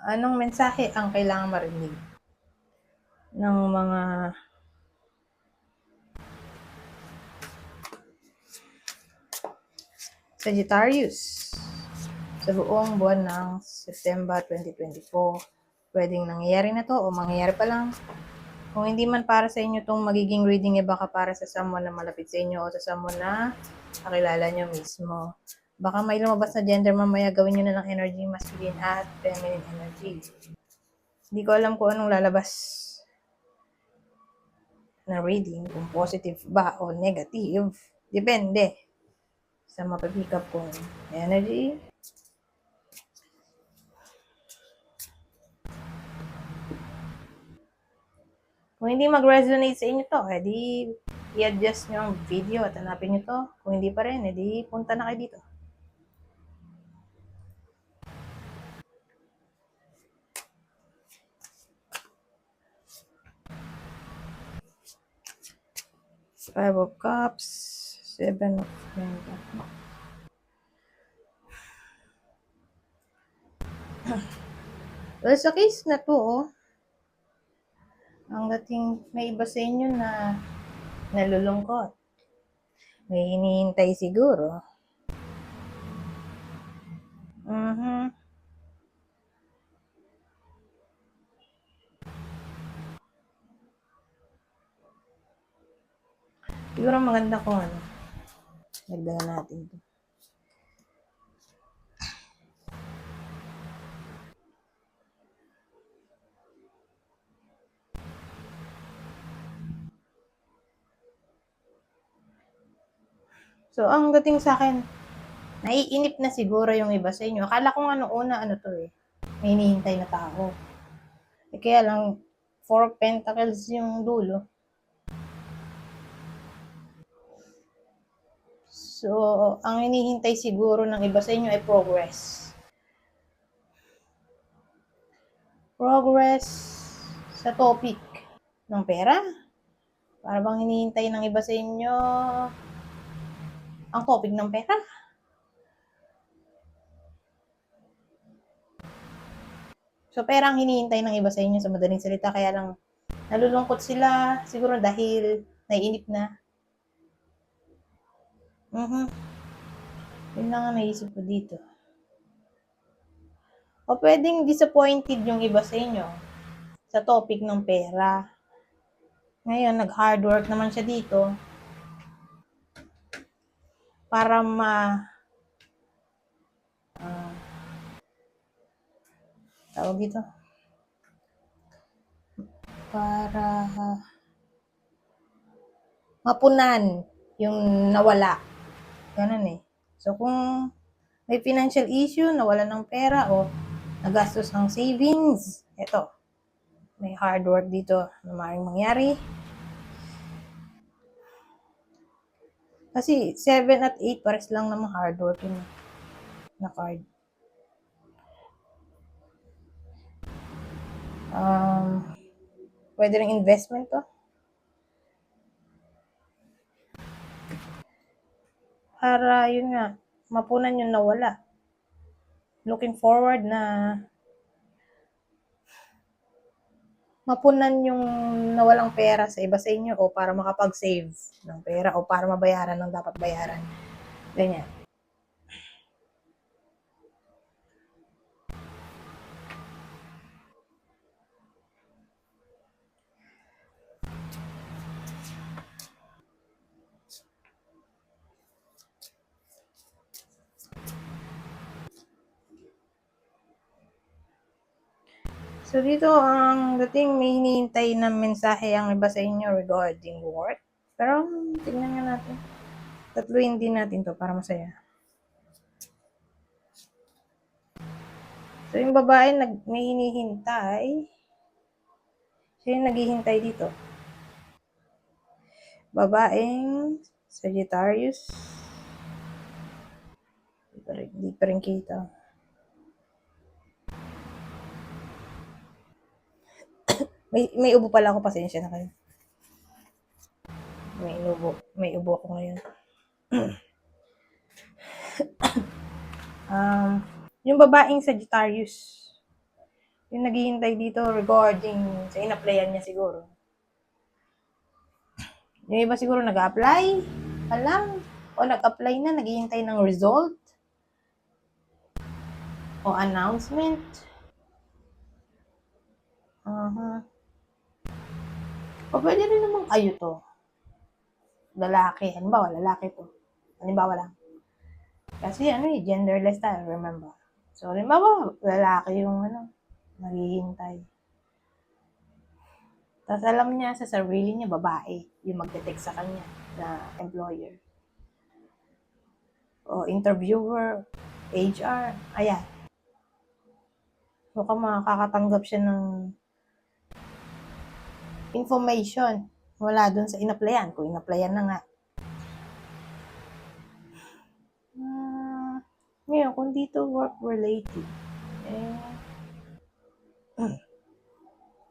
Anong mensahe ang kailangan marinig ng mga Sagittarius sa buong buwan ng September 2024? Pwedeng nangyayari na to o mangyayari pa lang. Kung hindi man para sa inyo itong magiging reading, baka para sa someone na malapit sa inyo o sa someone na kakilala nyo mismo. Baka may lumabas na gender mamaya, gawin nyo na lang energy, masculine at feminine energy. Hindi ko alam kung anong lalabas na reading, kung positive ba o negative. Depende sa mapipick up kong energy. Kung hindi mag-resonate sa inyo to, edi i-adjust nyo ang video at hanapin nyo to. Kung hindi pa rin, edi punta na kayo dito. Five of Cups, Seven of Pentacles. Well, sa case na to, ang dating may iba sa inyo na nalulungkot. May hinihintay siguro. Siguro maganda kung ano. Nagdala natin ito. So, ang dating sa akin, naiinip na siguro yung iba sa inyo. Akala ko nga nung una, to may hinihintay na tao. Kaya lang, Four of Pentacles yung dulo. So, ang hinihintay siguro ng iba sa inyo ay progress. Progress sa topic ng pera. Para bang hinihintay ng iba sa inyo ang topic ng pera. So, pera ang hinihintay ng iba sa inyo sa madaling salita. Kaya lang, nalulungkot sila siguro dahil naiinip na. Yun lang ang naisip ko dito. O pwedeng disappointed yung iba sa inyo sa topic ng pera. Ngayon, nag-hard work naman siya dito para tawag dito, para mapunan yung nawala. Ganun eh. So, kung may financial issue, nawala ng pera o nagastos ang savings, eto, may hard work dito na maaaring mangyari. Kasi 7 at 8 pares lang namang hard work yun na card. Pwede rin investment to. Para yun nga, mapunan yung nawala. Looking forward na mapunan yung nawalang pera sa iba sa inyo o para makapag-save ng pera o para mabayaran ng dapat bayaran. Ganyan. So, dito ang dating may hinihintay na mensahe ang iba sa inyo regarding work. Pero, tingnan nga natin. Tatluin din natin to para masaya. So, yung babae may hinihintay. Siya yung naghihintay dito. Babaeng Sagittarius. Hindi pa rin kita. May ubo pala ako, pasensya na kayo. May ubo ako ngayon. Yung babaeng Sagittarius, Yung naghihintay dito regarding sa in-applyan niya siguro. Yung iba siguro nag-apply pa lang o nag-apply na, naghihintay ng result o announcement. O pwede rin naman kayo to. Lalaki. Halimbawa, lalaki to. Halimbawa lang. Kasi genderless tayo, remember. So, halimbawa, lalaki yung naghihintay. Tapos alam niya sa sarili niya, babae yung magte-text sa kanya na employer. O interviewer, HR, ayan. Mukhang makakatanggap siya ng information wala dun sa in-applyan. Kung in-applyan na nga. Ngayon, kung dito work-related,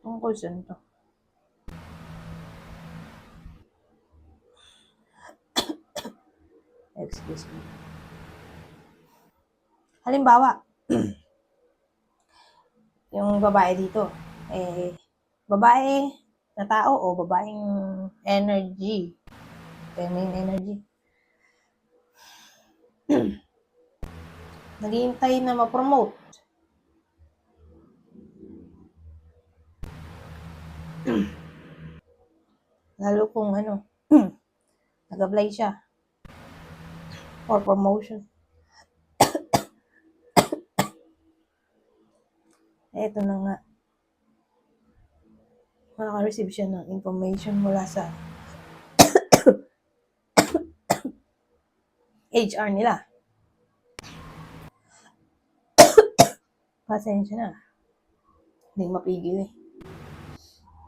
tungkol saan to? Excuse me. Halimbawa, yung babae dito, babae na tao o babaeng energy, feminine energy. Naghihintay na ma-promote. Lalo kung nag-apply siya for promotion. Eto na nga. Makaka-receive siya ng information mula sa HR nila. Pasensya na. Hindi mapigil eh.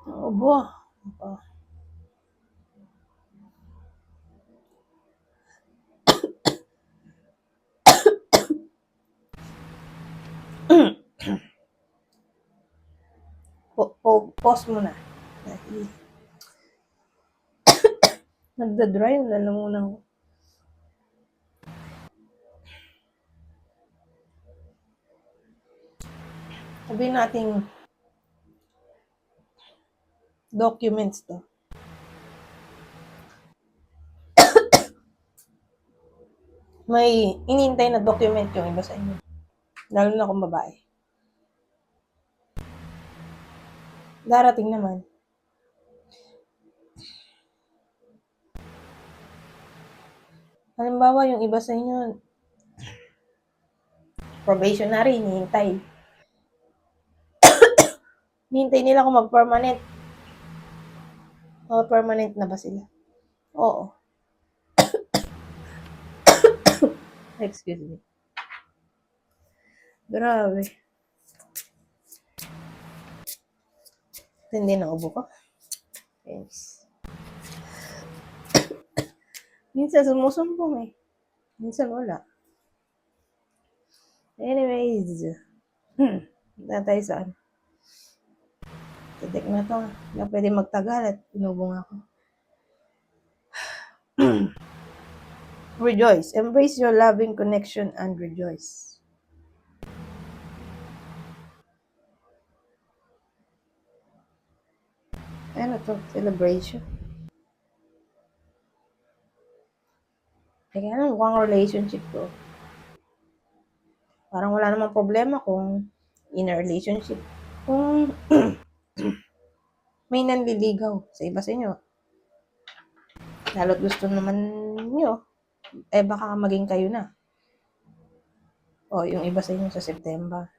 Obo. Pause mo na. Nagda-dry, lalamunan ko. Sabihin natin documents to. May inintay na document yung iba sa inyo. Lalo na kung babae. Darating naman. Halimbawa, yung iba sa inyo, probationary, hinihintay. Hinihintay nila kung mag-permanent. Permanent na ba sila? Oo. Excuse me. Grabe. Hindi na ubo ko. Yes. Minsan sumusumbong eh. Minsan wala. Anyways. Tatay saan? Tadik na to. Hindi pwede magtagal at inubong ako. Rejoice. Embrace your loving connection and rejoice. Ano to? Celebration. Kaya mukhang relationship to. Parang wala namang problema kung in a relationship. Kung may nanliligaw sa iba sa inyo. Lalo't gusto naman nyo, baka maging kayo na. O, yung iba sa inyo sa September.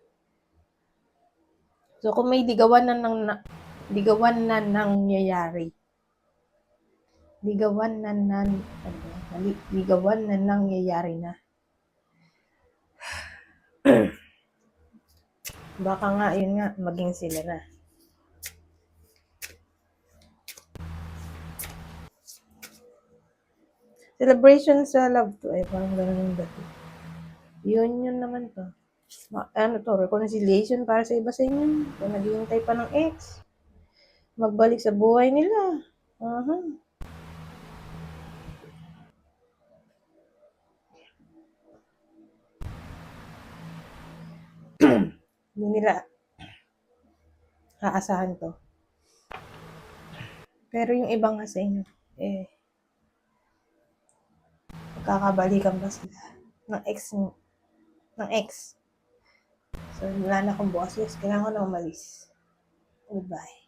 So, kung may ligawan na nangyayari. Ligawan na nangyayari na. Baka nga, yun nga, maging sila na. Celebration sa love to, parang ganun yung dati. Yun naman to. Reconciliation para sa iba sa inyo. Kung naghihintay pa ng ex. Magbalik sa buhay nila. Hindi nila aasahan to. Pero yung iba nga sa inyo, magkakabalikan ba sila ng ex. So, wala na akong bukas. Yes, kailangan ko na umalis. Goodbye.